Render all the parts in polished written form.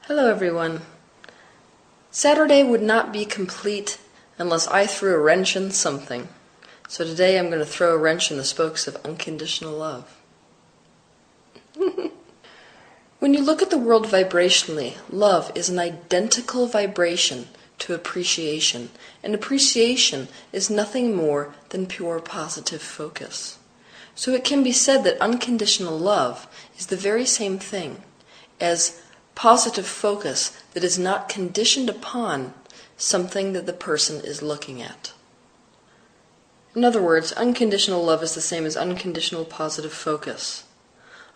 Hello everyone. Saturday would not be complete unless I threw a wrench in something. So today I'm going to throw a wrench in the spokes of unconditional love. When you look at the world vibrationally, love is an identical vibration to appreciation, and appreciation is nothing more than pure positive focus. So it can be said that unconditional love is the very same thing as positive focus that is not conditioned upon something that the person is looking at. In other words, unconditional love is the same as unconditional positive focus.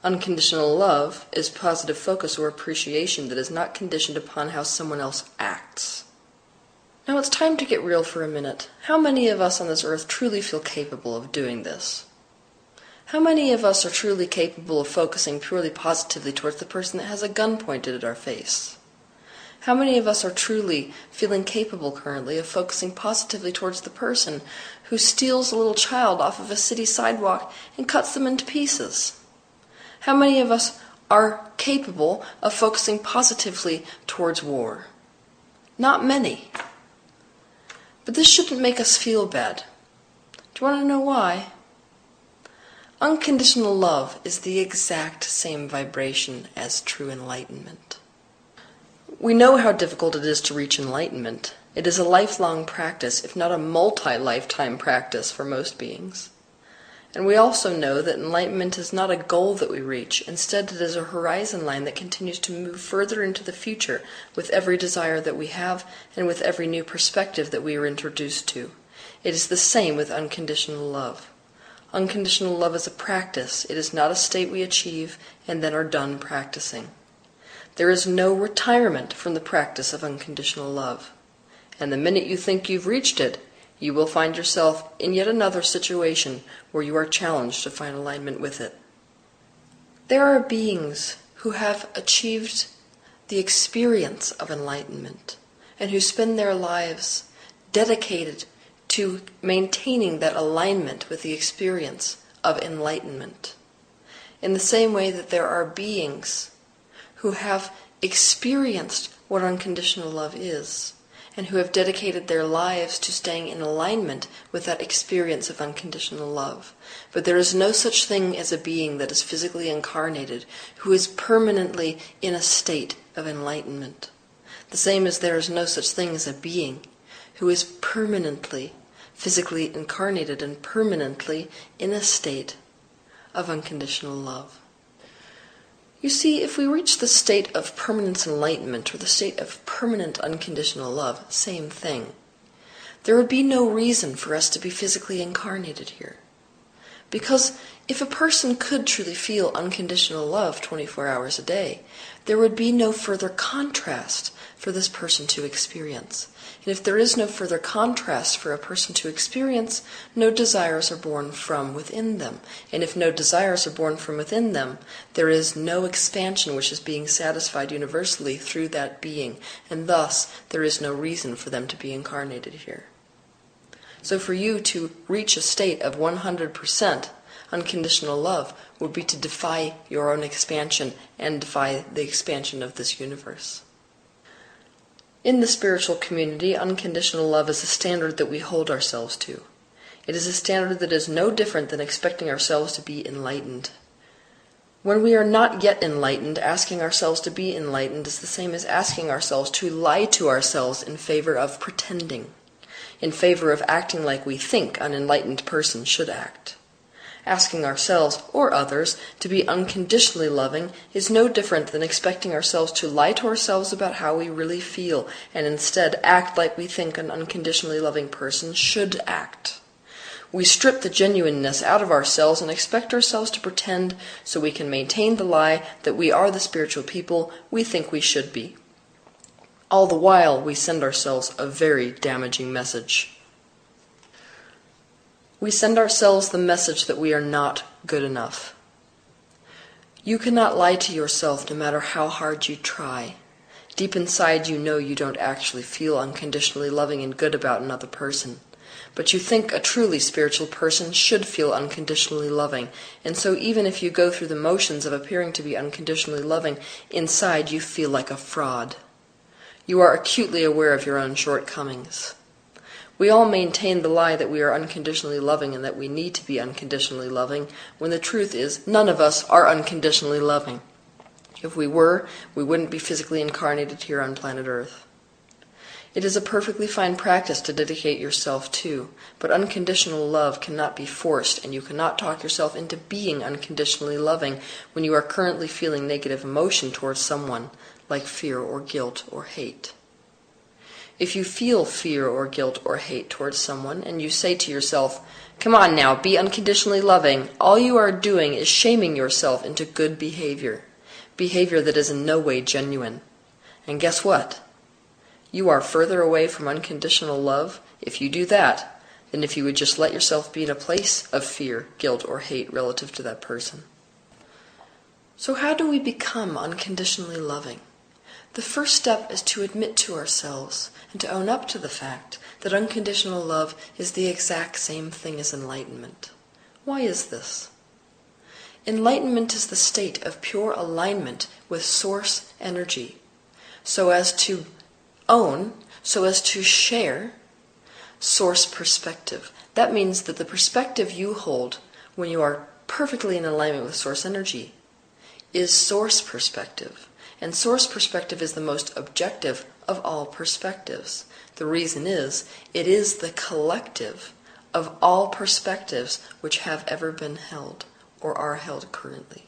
Unconditional love is positive focus or appreciation that is not conditioned upon how someone else acts. Now it's time to get real for a minute. How many of us on this earth truly feel capable of doing this? How many of us are truly capable of focusing purely positively towards the person that has a gun pointed at our face? How many of us are truly feeling capable currently of focusing positively towards the person who steals a little child off of a city sidewalk and cuts them into pieces? How many of us are capable of focusing positively towards war? Not many. But this shouldn't make us feel bad. Do you want to know why? Unconditional love is the exact same vibration as true enlightenment. We know how difficult it is to reach enlightenment. It is a lifelong practice, if not a multi-lifetime practice for most beings. And we also know that enlightenment is not a goal that we reach. Instead, it is a horizon line that continues to move further into the future with every desire that we have and with every new perspective that we are introduced to. It is the same with unconditional love. Unconditional love is a practice. It is not a state we achieve and then are done practicing. There is no retirement from the practice of unconditional love. And the minute you think you've reached it, you will find yourself in yet another situation where you are challenged to find alignment with it. There are beings who have achieved the experience of enlightenment and who spend their lives dedicated to maintaining that alignment with the experience of enlightenment. In the same way that there are beings who have experienced what unconditional love is, and who have dedicated their lives to staying in alignment with that experience of unconditional love. But there is no such thing as a being that is physically incarnated who is permanently in a state of enlightenment. The same as there is no such thing as a being who is permanently physically incarnated and permanently in a state of unconditional love. You see, if we reach the state of permanent enlightenment or the state of permanent unconditional love, same thing, there would be no reason for us to be physically incarnated here. Because if a person could truly feel unconditional love 24 hours a day, there would be no further contrast for this person to experience. And if there is no further contrast for a person to experience, no desires are born from within them. And if no desires are born from within them, there is no expansion which is being satisfied universally through that being. And thus, there is no reason for them to be incarnated here. So for you to reach a state of 100% unconditional love would be to defy your own expansion and defy the expansion of this universe. In the spiritual community, unconditional love is a standard that we hold ourselves to. It is a standard that is no different than expecting ourselves to be enlightened. When we are not yet enlightened, asking ourselves to be enlightened is the same as asking ourselves to lie to ourselves in favor of pretending, in favor of acting like we think an enlightened person should act. Asking ourselves, or others, to be unconditionally loving is no different than expecting ourselves to lie to ourselves about how we really feel and instead act like we think an unconditionally loving person should act. We strip the genuineness out of ourselves and expect ourselves to pretend so we can maintain the lie that we are the spiritual people we think we should be. All the while, we send ourselves a very damaging message. We send ourselves the message that we are not good enough. You cannot lie to yourself no matter how hard you try. Deep inside you know you don't actually feel unconditionally loving and good about another person. but you think a truly spiritual person should feel unconditionally loving, and so even if you go through the motions of appearing to be unconditionally loving, inside you feel like a fraud. You are acutely aware of your own shortcomings. We all maintain the lie that we are unconditionally loving and that we need to be unconditionally loving, when the truth is none of us are unconditionally loving. If we were, we wouldn't be physically incarnated here on planet Earth. It is a perfectly fine practice to dedicate yourself to, but unconditional love cannot be forced, and you cannot talk yourself into being unconditionally loving when you are currently feeling negative emotion towards someone, like fear or guilt or hate. If you feel fear or guilt or hate towards someone, and you say to yourself, "Come on now, be unconditionally loving," all you are doing is shaming yourself into good behavior that is in no way genuine. And guess what? You are further away from unconditional love if you do that than if you would just let yourself be in a place of fear, guilt, or hate relative to that person. So how do we become unconditionally loving? The first step is to admit to ourselves and to own up to the fact that unconditional love is the exact same thing as enlightenment. Why is this? Enlightenment is the state of pure alignment with source energy, so as to own, so as to share source perspective. That means that the perspective you hold when you are perfectly in alignment with source energy is source perspective. And source perspective is the most objective of all perspectives. The reason is, it is the collective of all perspectives which have ever been held or are held currently.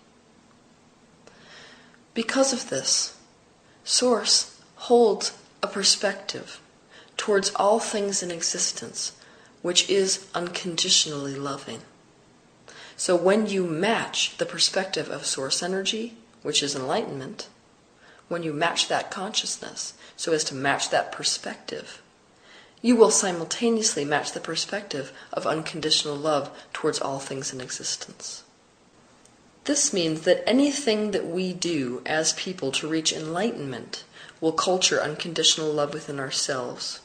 Because of this, source holds a perspective towards all things in existence which is unconditionally loving. So when you match the perspective of source energy, which is enlightenment, when you match that consciousness so as to match that perspective, you will simultaneously match the perspective of unconditional love towards all things in existence. This means that anything that we do as people to reach enlightenment will culture unconditional love within ourselves.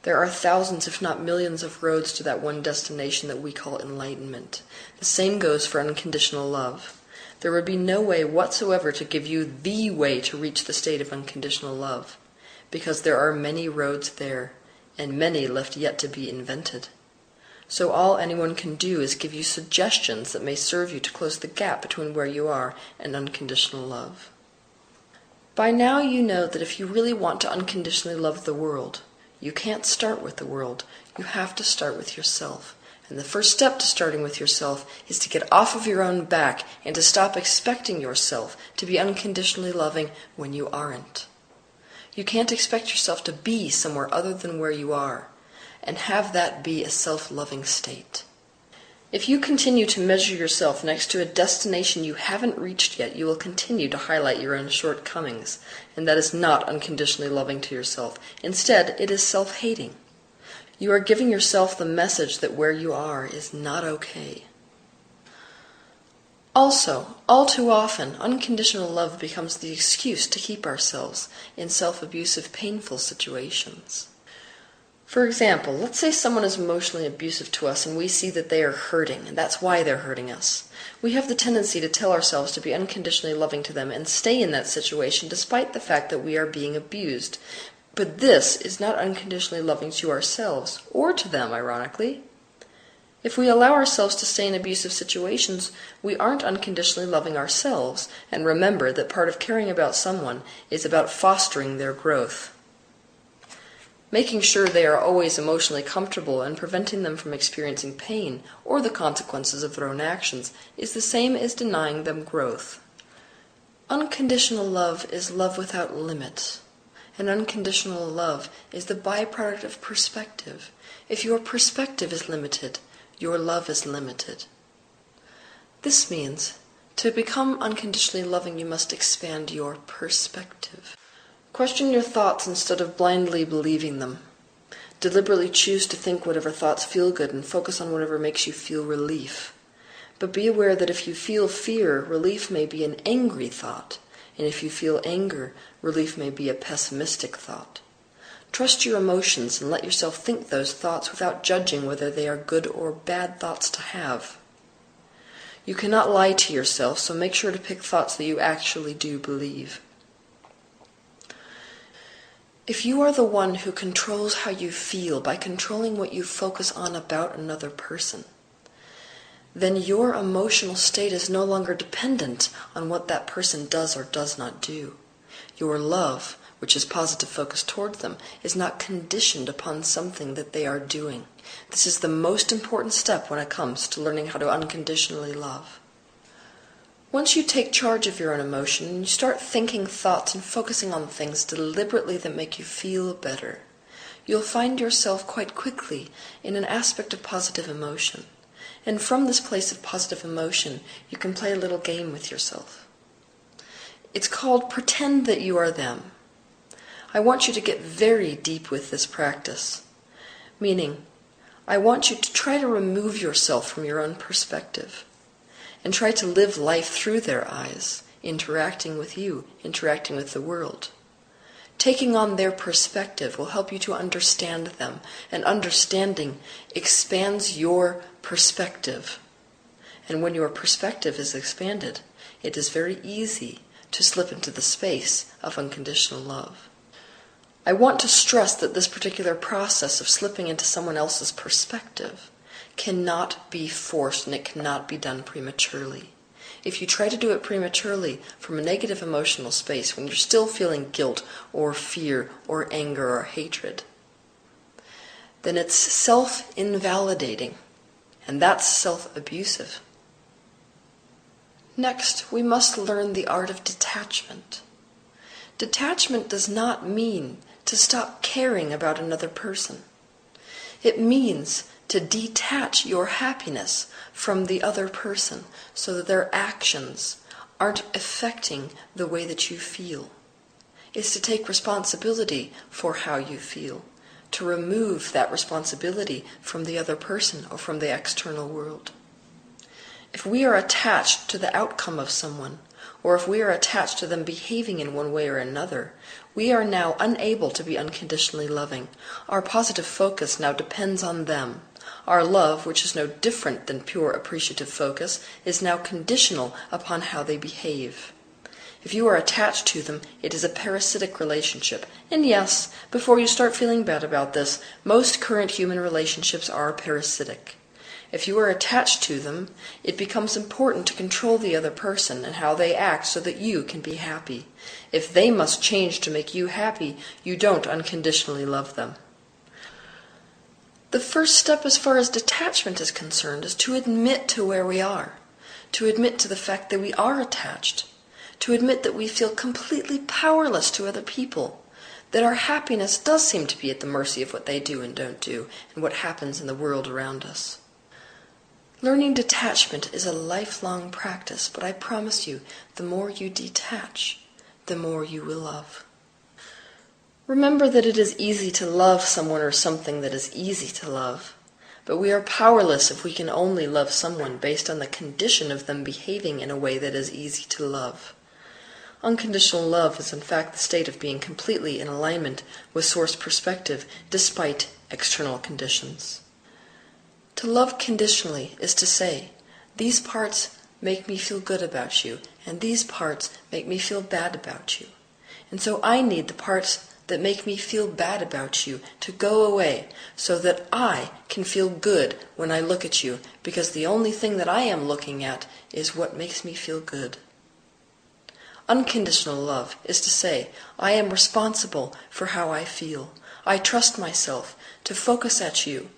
There are thousands, if not millions, of roads to that one destination that we call enlightenment. The same goes for unconditional love. There would be no way whatsoever to give you the way to reach the state of unconditional love, because there are many roads there, and many left yet to be invented. So all anyone can do is give you suggestions that may serve you to close the gap between where you are and unconditional love. By now you know that if you really want to unconditionally love the world, you can't start with the world. You have to start with yourself. And the first step to starting with yourself is to get off of your own back and to stop expecting yourself to be unconditionally loving when you aren't. You can't expect yourself to be somewhere other than where you are, and have that be a self-loving state. If you continue to measure yourself next to a destination you haven't reached yet, you will continue to highlight your own shortcomings, and that is not unconditionally loving to yourself. Instead, it is self-hating. You are giving yourself the message that where you are is not okay. Also, all too often, unconditional love becomes the excuse to keep ourselves in self-abusive, painful situations. For example, let's say someone is emotionally abusive to us and we see that they are hurting, and that's why they're hurting us. We have the tendency to tell ourselves to be unconditionally loving to them and stay in that situation despite the fact that we are being abused. But this is not unconditionally loving to ourselves, or to them, ironically. If we allow ourselves to stay in abusive situations, we aren't unconditionally loving ourselves, and remember that part of caring about someone is about fostering their growth. Making sure they are always emotionally comfortable and preventing them from experiencing pain or the consequences of their own actions is the same as denying them growth. Unconditional love is love without limit, and unconditional love is the byproduct of perspective. If your perspective is limited, your love is limited. This means, to become unconditionally loving, you must expand your perspective. Question your thoughts instead of blindly believing them. Deliberately choose to think whatever thoughts feel good and focus on whatever makes you feel relief. But be aware that if you feel fear, relief may be an angry thought, and if you feel anger, relief may be a pessimistic thought. Trust your emotions and let yourself think those thoughts without judging whether they are good or bad thoughts to have. You cannot lie to yourself, so make sure to pick thoughts that you actually do believe. If you are the one who controls how you feel by controlling what you focus on about another person, then your emotional state is no longer dependent on what that person does or does not do. Your love, which is positive focus toward them, is not conditioned upon something that they are doing. This is the most important step when it comes to learning how to unconditionally love. Once you take charge of your own emotion and you start thinking thoughts and focusing on things deliberately that make you feel better, you'll find yourself quite quickly in an aspect of positive emotion. And from this place of positive emotion, you can play a little game with yourself. It's called Pretend That You Are Them. I want you to get very deep with this practice, meaning I want you to try to remove yourself from your own perspective and try to live life through their eyes, interacting with you, interacting with the world. Taking on their perspective will help you to understand them, and understanding expands your perspective. And when your perspective is expanded, it is very easy to slip into the space of unconditional love. I want to stress that this particular process of slipping into someone else's perspective cannot be forced, and it cannot be done prematurely. If you try to do it prematurely from a negative emotional space when you're still feeling guilt or fear or anger or hatred, then it's self-invalidating, and that's self-abusive. Next, we must learn the art of detachment. Detachment does not mean to stop caring about another person. It means to detach your happiness from the other person so that their actions aren't affecting the way that you feel. It's to take responsibility for how you feel, to remove that responsibility from the other person or from the external world. If we are attached to the outcome of someone, or if we are attached to them behaving in one way or another, we are now unable to be unconditionally loving. Our positive focus now depends on them. Our love, which is no different than pure appreciative focus, is now conditional upon how they behave. If you are attached to them, it is a parasitic relationship. And yes, before you start feeling bad about this, most current human relationships are parasitic. If you are attached to them, it becomes important to control the other person and how they act so that you can be happy. If they must change to make you happy, you don't unconditionally love them. The first step as far as detachment is concerned is to admit to where we are, to admit to the fact that we are attached, to admit that we feel completely powerless to other people, that our happiness does seem to be at the mercy of what they do and don't do, and what happens in the world around us. Learning detachment is a lifelong practice, but I promise you, the more you detach, the more you will love. Remember that it is easy to love someone or something that is easy to love, but we are powerless if we can only love someone based on the condition of them behaving in a way that is easy to love. Unconditional love is in fact the state of being completely in alignment with source perspective despite external conditions. To love conditionally is to say, these parts make me feel good about you, and these parts make me feel bad about you. And so I need the parts that make me feel bad about you to go away so that I can feel good when I look at you, because the only thing that I am looking at is what makes me feel good. Unconditional love is to say, I am responsible for how I feel. I trust myself to focus at you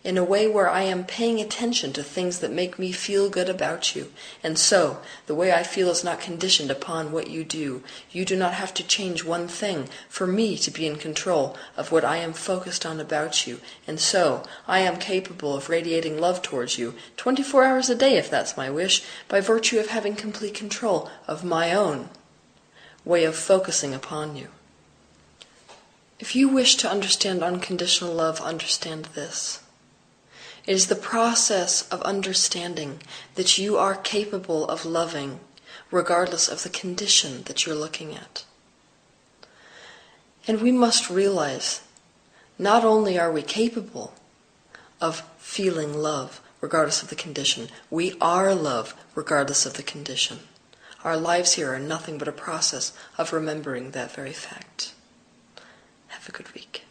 in a way where I am paying attention to things that make me feel good about you. And so, the way I feel is not conditioned upon what you do. You do not have to change one thing for me to be in control of what I am focused on about you. And so, I am capable of radiating love towards you 24 hours a day, if that's my wish, by virtue of having complete control of my own way of focusing upon you. If you wish to understand unconditional love, understand this. It is the process of understanding that you are capable of loving regardless of the condition that you're looking at. And we must realize not only are we capable of feeling love regardless of the condition, we are love regardless of the condition. Our lives here are nothing but a process of remembering that very fact. Have a good week.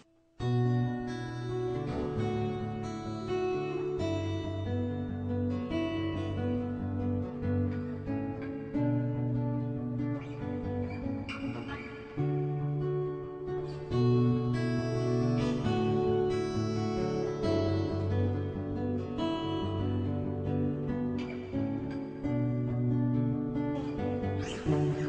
Mm-hmm.